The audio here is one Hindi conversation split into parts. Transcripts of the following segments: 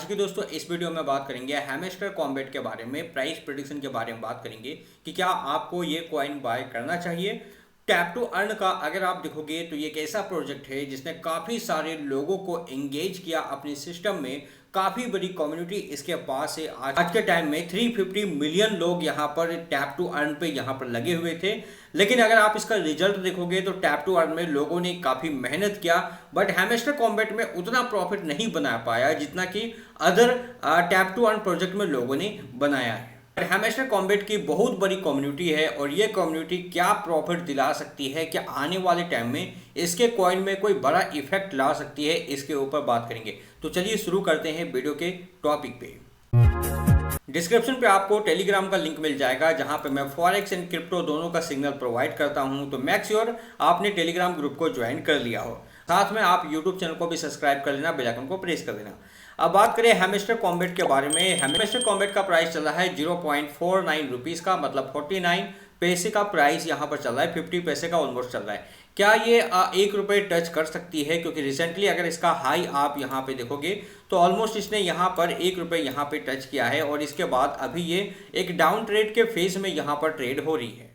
की दोस्तों इस वीडियो में बात करेंगे हैमस्टर कॉम्बैट के बारे में, प्राइस प्रेडिक्शन के बारे में बात करेंगे कि क्या आपको ये कॉइन बाय करना चाहिए। टैप टू अर्न का अगर आप देखोगे तो ये एक ऐसा प्रोजेक्ट है जिसने काफ़ी सारे लोगों को एंगेज किया अपने सिस्टम में। काफ़ी बड़ी कम्युनिटी इसके पास है। आज के टाइम में 350 मिलियन लोग यहाँ पर टैप टू अर्न पे यहाँ पर लगे हुए थे। लेकिन अगर आप इसका रिजल्ट देखोगे तो टैप टू अर्न में लोगों ने काफ़ी मेहनत किया, बट हैमस्टर कॉम्बैट में उतना प्रॉफिट नहीं बना पाया जितना कि other tap to earn project में लोगों ने बनाया है। हैमस्टर कॉम्बैट की बहुत बड़ी कम्युनिटी है और ये कम्युनिटी क्या प्रॉफिट दिला सकती है, क्या आने वाले टाइम में इसके कॉइन में कोई बड़ा इफेक्ट ला सकती है, इसके ऊपर बात करेंगे। तो चलिए शुरू करते हैं वीडियो के टॉपिक पे। डिस्क्रिप्शन पे आपको टेलीग्राम का लिंक मिल जाएगा जहां पे मैं फॉरेक्स एंड क्रिप्टो दोनों का सिग्नल प्रोवाइड करता हूं। तो मेक श्योर आपने टेलीग्राम ग्रुप को ज्वाइन कर लिया हो। साथ में आप यूट्यूब चैनल को भी सब्सक्राइब कर लेना, बेल आइकन को प्रेस कर देना। अब बात करें हैमस्टर कॉम्बैट के बारे में। हैमस्टर कॉम्बैट का प्राइस चल रहा है 0.49 रुपीज़ का, मतलब 49 पैसे का प्राइस यहाँ पर चल रहा है। 50 पैसे का ऑलमोस्ट चल रहा है। क्या ये 1 रुपये टच कर सकती है? क्योंकि रिसेंटली अगर इसका हाई आप यहाँ पे देखोगे तो ऑलमोस्ट इसने यहाँ पर 1 रुपये यहाँ पे टच किया है और इसके बाद अभी ये एक डाउन ट्रेड के फेज में यहाँ पर ट्रेड हो रही है।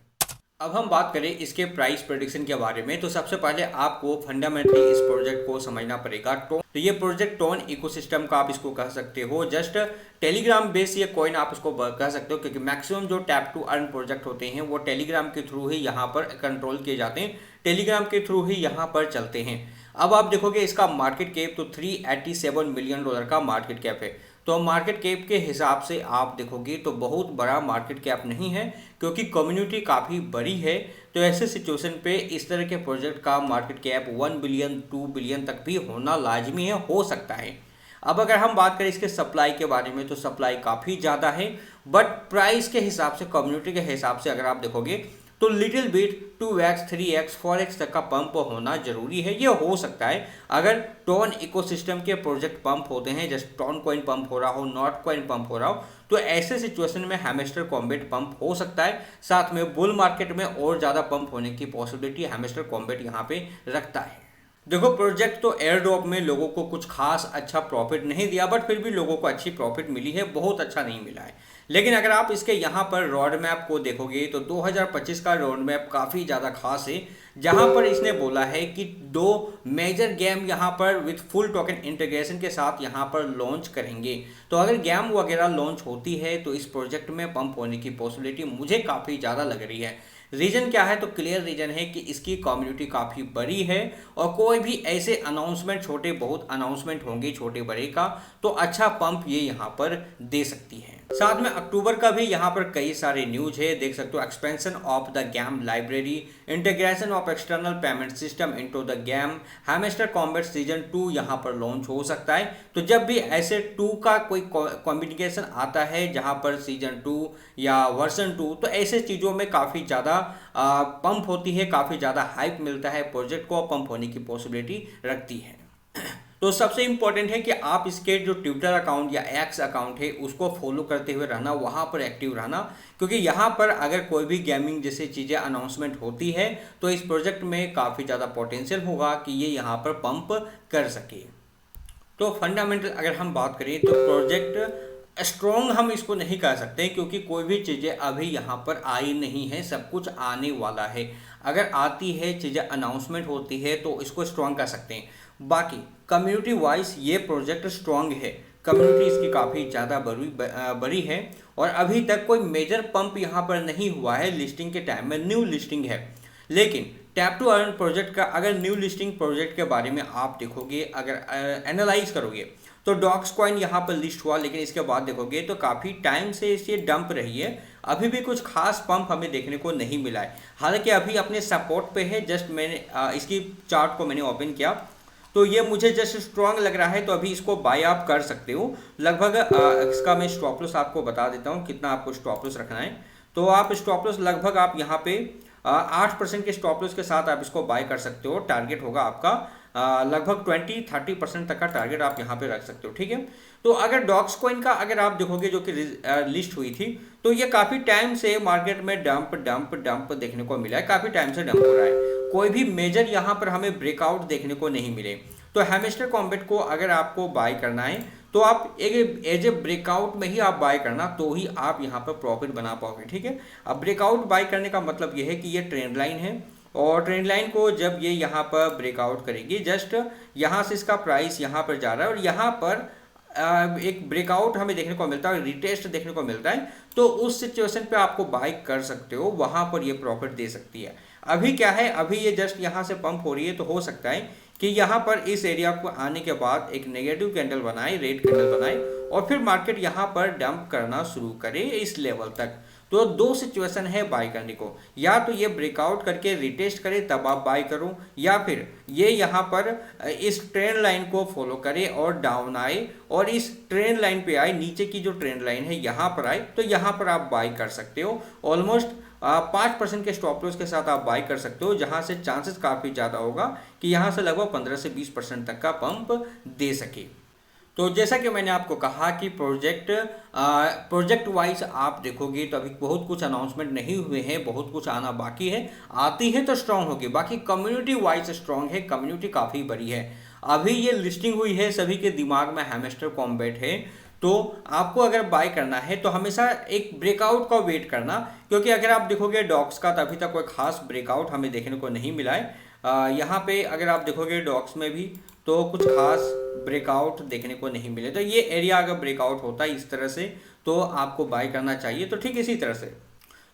अब हम बात करें इसके प्राइस प्रेडिक्शन के बारे में, तो सबसे पहले आपको फंडामेंटली इस प्रोजेक्ट को समझना पड़ेगा। तो ये प्रोजेक्ट टोन इकोसिस्टम का आप इसको कह सकते हो। जस्ट टेलीग्राम बेस ये कॉइन आप इसको कह सकते हो, क्योंकि मैक्सिमम जो टैप टू अर्न प्रोजेक्ट होते हैं वो टेलीग्राम के थ्रू ही यहाँ पर कंट्रोल किए जाते हैं, टेलीग्राम के थ्रू ही यहाँ पर चलते हैं। अब आप देखोगे इसका मार्केट कैप तो $387 मिलियन का मार्केट कैप है। तो मार्केट कैप के हिसाब से आप देखोगे तो बहुत बड़ा मार्केट कैप नहीं है, क्योंकि कम्युनिटी काफ़ी बड़ी है। तो ऐसे सिचुएशन पे इस तरह के प्रोजेक्ट का मार्केट कैप 1 बिलियन 2 बिलियन तक भी होना लाजमी है, हो सकता है। अब अगर हम बात करें इसके सप्लाई के बारे में तो सप्लाई काफ़ी ज़्यादा है, बट प्राइस के हिसाब से, कम्युनिटी के हिसाब से अगर आप देखोगे तो little bit 2x 3x 4x तक का पंप होना जरूरी है। ये हो सकता है अगर टोन इकोसिस्टम के प्रोजेक्ट पंप होते हैं, जैसे टोन कॉइन पंप हो रहा हो, नॉट कॉइन पंप हो रहा हो, तो ऐसे सिचुएशन में हैमस्टर कॉम्बैट पंप हो सकता है। साथ में बुल मार्केट में और ज़्यादा पंप होने की पॉसिबिलिटी हैमस्टर कॉम्बैट यहाँ पे रखता है। देखो, प्रोजेक्ट तो एयर ड्रॉप में लोगों को कुछ खास अच्छा प्रॉफिट नहीं दिया, बट फिर भी लोगों को अच्छी प्रॉफिट मिली है, बहुत अच्छा नहीं मिला है। लेकिन अगर आप इसके यहाँ पर रोड मैप को देखोगे तो 2025 का रोड मैप काफ़ी ज़्यादा खास है, जहाँ पर इसने बोला है कि 2 मेजर गेम यहाँ पर विथ फुल टोकन इंटीग्रेशन के साथ यहाँ पर लॉन्च करेंगे। तो अगर गेम वगैरह लॉन्च होती है तो इस प्रोजेक्ट में पंप होने की पॉसिबिलिटी मुझे काफ़ी ज़्यादा लग रही है। रीज़न क्या है? तो क्लियर रीज़न है कि इसकी कम्युनिटी काफ़ी बड़ी है और कोई भी ऐसे अनाउंसमेंट, छोटे बहुत अनाउंसमेंट होंगे छोटे बड़े का, तो अच्छा पंप ये यहाँ पर दे सकती है। साथ में अक्टूबर का भी यहाँ पर कई सारे न्यूज है, देख सकते हो। Expansion of the game library, integration of external payment system into the game, hamster combat season 2 यहाँ पर लॉन्च हो सकता है। तो जब भी ऐसे 2 का कोई कॉम्बिनेशन आता है जहाँ पर सीजन 2 या वर्जन 2, तो ऐसे चीज़ों में काफ़ी ज़्यादा पंप होती है, काफ़ी ज़्यादा हाइप मिलता है, प्रोजेक्ट को पंप होने की पॉसिबिलिटी रखती है। तो सबसे इंपॉर्टेंट है कि आप इसके जो ट्विटर अकाउंट या एक्स अकाउंट है उसको फॉलो करते हुए रहना, वहाँ पर एक्टिव रहना, क्योंकि यहाँ पर अगर कोई भी गेमिंग जैसी चीज़ें अनाउंसमेंट होती है तो इस प्रोजेक्ट में काफ़ी ज़्यादा पोटेंशियल होगा कि ये यहाँ पर पंप कर सके। तो फंडामेंटल अगर हम बात करें तो प्रोजेक्ट स्ट्रॉन्ग हम इसको नहीं कह सकते, क्योंकि कोई भी चीज़ें अभी यहाँ पर आई नहीं है, सब कुछ आने वाला है। अगर आती है चीज़ें, अनाउंसमेंट होती है, तो इसको स्ट्रॉन्ग कह सकते हैं। बाकी कम्युनिटी वाइज ये प्रोजेक्ट स्ट्रॉन्ग है, कम्युनिटी इसकी काफ़ी ज़्यादा बड़ी है और अभी तक कोई मेजर पंप यहाँ पर नहीं हुआ है। लिस्टिंग के टाइम में न्यू लिस्टिंग है, लेकिन टैप टू अर्न प्रोजेक्ट का अगर न्यू लिस्टिंग प्रोजेक्ट के बारे में आप देखोगे, अगर एनालाइज करोगे तो डॉक्स कॉइन यहाँ पर लिस्ट हुआ, लेकिन इसके बाद देखोगे तो काफ़ी टाइम से ये डंप रही है। अभी भी कुछ खास पंप हमें देखने को नहीं मिला है। हालांकि अभी अपने सपोर्ट पे है। जस्ट मैंने इसकी चार्ट को मैंने ओपन किया तो ये मुझे जस्ट स्ट्रॉन्ग लग रहा है, तो अभी इसको बाय आप कर सकते हो। लगभग इसका मैं स्टॉप लॉस आपको बता देता हूँ कितना आपको स्टॉप लॉस रखना है। तो आप स्टॉप लॉस लगभग आप यहाँ पे 8% के स्टॉप लॉस के साथ आप इसको बाय कर सकते हो। टारगेट होगा आपका लगभग 20-30% तक का टारगेट आप यहाँ पे रख सकते हो, ठीक है। तो अगर डॉक्स कॉइन का अगर आप देखोगे जो कि लिस्ट हुई थी, तो ये काफ़ी टाइम से मार्केट में डंप देखने को मिला है, काफ़ी टाइम से डंप हो रहा है। कोई भी मेजर यहाँ पर हमें ब्रेकआउट देखने को नहीं मिले। तो हैमस्टर कॉम्बैट को अगर आपको बाय करना है तो आप एक एज ए ब्रेकआउट में ही आप बाय करना, तो ही आप यहाँ पर प्रॉफिट बना पाओगे, ठीक है। अब ब्रेकआउट बाय करने का मतलब ये है कि ये ट्रेंड लाइन है, और ट्रेंड लाइन को जब ये यहाँ पर ब्रेकआउट करेगी, जस्ट यहाँ से इसका प्राइस यहाँ पर जा रहा है और यहाँ पर एक ब्रेकआउट हमें देखने को मिलता है, रिटेस्ट देखने को मिलता है, तो उस सिचुएशन पे आपको बाय कर सकते हो, वहाँ पर ये प्रॉफिट दे सकती है। अभी क्या है, अभी ये जस्ट यहाँ से पंप हो रही है, तो हो सकता है कि यहाँ पर इस एरिया को आने के बाद एक नेगेटिव कैंडल बनाए, रेड कैंडल बनाए, और फिर मार्केट यहाँ पर डंप करना शुरू करे इस लेवल तक। तो दो सिचुएशन है बाय करने को, या तो ये ब्रेकआउट करके रिटेस्ट करे तब आप बाय करो, या फिर ये यहाँ पर इस ट्रेंड लाइन को फॉलो करे और डाउन आए और इस ट्रेंड लाइन पे आए, नीचे की जो ट्रेंड लाइन है यहाँ पर आए, तो यहाँ पर आप बाय कर सकते हो। ऑलमोस्ट 5% के स्टॉप लॉस के साथ आप बाय कर सकते हो, जहाँ से चांसेस काफ़ी ज़्यादा होगा कि यहाँ से लगभग 15 से 20% तक का पंप दे सके। तो जैसा कि मैंने आपको कहा कि प्रोजेक्ट वाइज आप देखोगे तो अभी बहुत कुछ अनाउंसमेंट नहीं हुए हैं, बहुत कुछ आना बाकी है, आती है तो स्ट्रांग होगी। बाकी कम्युनिटी वाइज स्ट्रांग है, कम्युनिटी काफ़ी बड़ी है। अभी ये लिस्टिंग हुई है, सभी के दिमाग में हैमस्टर कॉम्बैट है, तो आपको अगर बाय करना है तो हमेशा एक ब्रेकआउट का वेट करना, क्योंकि अगर आप देखोगे डॉक्स का, तो अभी तक कोई खास ब्रेकआउट हमें देखने को नहीं मिला है। यहाँ पे अगर आप देखोगे डॉक्स में भी तो कुछ खास ब्रेकआउट देखने को नहीं मिले, तो ये एरिया अगर ब्रेकआउट होता है इस तरह से तो आपको बाय करना चाहिए। तो ठीक इसी तरह से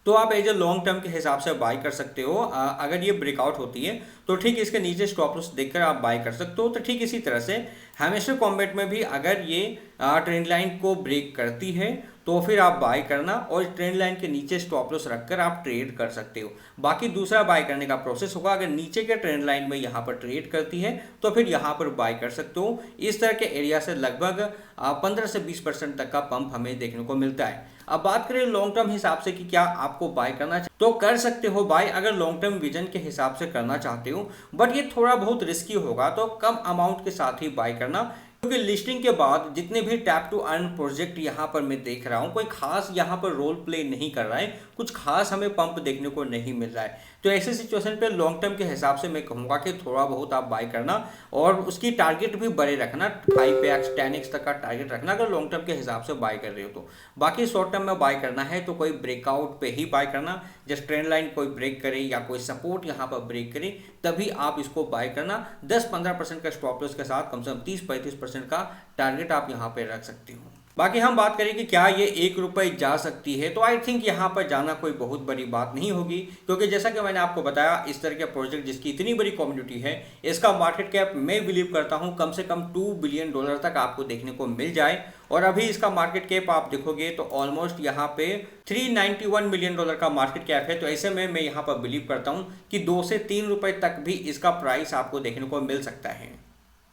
तो आप एज ए लॉन्ग टर्म के हिसाब से बाय कर सकते हो। अगर ये ब्रेकआउट होती है तो ठीक इसके नीचे स्टॉप लॉस देखकर आप बाय कर सकते हो। तो ठीक इसी तरह से हैमस्टर कॉम्बैट में भी अगर ये ट्रेंड लाइन को ब्रेक करती है तो फिर आप बाय करना, और ट्रेंड लाइन के नीचे स्टॉप लॉस रखकर आप ट्रेड कर सकते हो। बाकी दूसरा बाय करने का प्रोसेस होगा, अगर नीचे के ट्रेंड लाइन में यहाँ पर ट्रेड करती है तो फिर यहाँ पर बाय कर सकते हो। इस तरह के एरिया से लगभग 15 से 20% तक का पंप हमें देखने को मिलता है। अब बात करें लॉन्ग टर्म हिसाब से कि क्या आपको बाय करना चाहिए, तो कर सकते हो बाय अगर लॉन्ग टर्म विजन के हिसाब से करना चाहते हो, बट ये थोड़ा बहुत रिस्की होगा, तो कम अमाउंट के साथ ही बाय करना, क्योंकि लिस्टिंग के बाद जितने भी टैप टू अर्न प्रोजेक्ट यहाँ पर मैं देख रहा हूँ, कोई खास यहाँ पर रोल प्ले नहीं कर रहा है, कुछ खास हमें पंप देखने को नहीं मिल रहा है। तो ऐसे सिचुएशन पे लॉन्ग टर्म के हिसाब से मैं कहूँगा कि थोड़ा बहुत आप बाय करना, और उसकी टारगेट भी बड़े रखना, 5x 10x तक का टारगेट रखना अगर लॉन्ग टर्म के हिसाब से बाय कर रहे हो तो। बाकी शॉर्ट टर्म में बाय करना है तो कोई ब्रेकआउट पे ही बाय करना, जस्ट ट्रेंड लाइन कोई ब्रेक करे या कोई सपोर्ट यहाँ पर ब्रेक करे तभी आप इसको बाय करना। 10-15% का स्टॉप लॉस के साथ कम से कम 30-35% का टारगेट आप यहाँ पे रख सकते हो। बाकी हम बात करें कि क्या ये 1 रुपये जा सकती है, तो आई थिंक यहाँ पर जाना कोई बहुत बड़ी बात नहीं होगी, क्योंकि जैसा कि मैंने आपको बताया इस तरह के प्रोजेक्ट जिसकी इतनी बड़ी कम्युनिटी है, इसका मार्केट कैप मैं बिलीव करता हूँ कम से कम $2 बिलियन तक आपको देखने को मिल जाए। और अभी इसका मार्केट कैप आप देखोगे तो ऑलमोस्ट यहाँ पे $391 मिलियन का मार्केट कैप है। तो ऐसे में मैं यहाँ पर बिलीव करता हूँ कि 2 से 3 रुपये तक भी इसका प्राइस आपको देखने को मिल सकता है।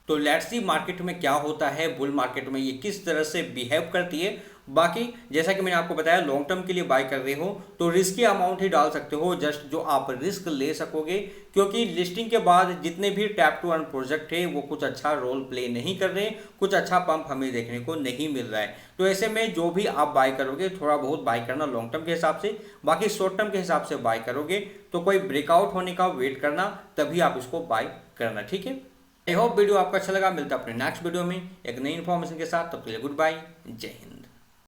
तो लेट्स सी मार्केट में क्या होता है, बुल मार्केट में ये किस तरह से बिहेव करती है। बाकी जैसा कि मैंने आपको बताया लॉन्ग टर्म के लिए बाय कर रहे हो तो रिस्की अमाउंट ही डाल सकते हो, जस्ट जो आप रिस्क ले सकोगे, क्योंकि लिस्टिंग के बाद जितने भी टैप टू अर्न प्रोजेक्ट है वो कुछ अच्छा रोल प्ले नहीं कर रहे, कुछ अच्छा पंप हमें देखने को नहीं मिल रहा है। तो ऐसे में जो भी आप बाय करोगे थोड़ा बहुत बाय करना लॉन्ग टर्म के हिसाब से, बाकी शॉर्ट टर्म के हिसाब से बाय करोगे तो कोई ब्रेकआउट होने का वेट करना, तभी आप इसको बाय करना, ठीक है। आई होप वीडियो आपको अच्छा लगा। मिलता है अपने नेक्स्ट वीडियो में एक नई इन्फॉर्मेशन के साथ, तब के लिए गुड बाय, जय हिंद।